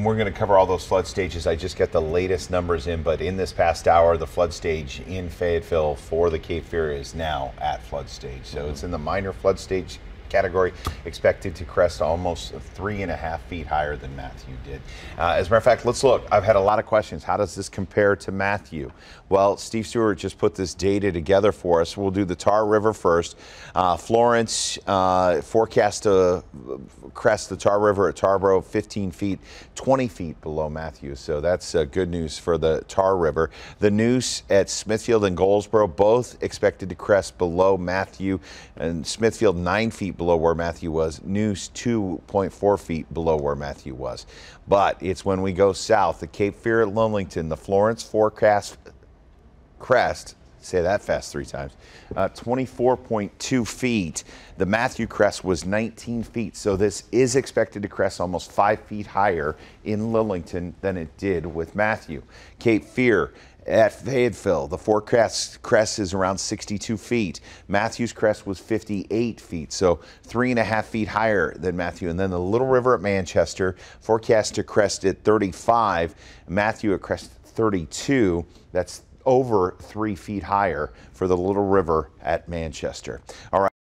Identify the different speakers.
Speaker 1: We're going to cover all those flood stages. I just got the latest numbers in, but in this past hour, the flood stage in Fayetteville for the Cape Fear is now at flood stage. So it's in the minor flood stage category, expected to crest almost 3.5 feet higher than Matthew did. As a matter of fact, let's look. I've had a lot of questions. How does this compare to Matthew? Well, Steve Stewart just put this data together for us. We'll do the Tar River first. Florence forecast to crest the Tar River at Tarboro 15 feet, 20 feet below Matthew. So that's good news for the Tar River. The Neuse at Smithfield and Goldsboro both expected to crest below Matthew, and Smithfield 9 feet below where Matthew was, Neuse 2.4 feet below where Matthew was. But it's when we go south, the Cape Fear at Lillington, the Florence forecast crest, say that fast 3 times, 24.2 feet. The Matthew crest was 19 feet. So this is expected to crest almost 5 feet higher in Lillington than it did with Matthew. Cape Fear at Fayetteville, the forecast crest is around 62 feet. Matthew's crest was 58 feet, so 3.5 feet higher than Matthew. And then the Little River at Manchester, forecast to crest at 35. Matthew at crest 32. That's over 3 feet higher for the Little River at Manchester. All right.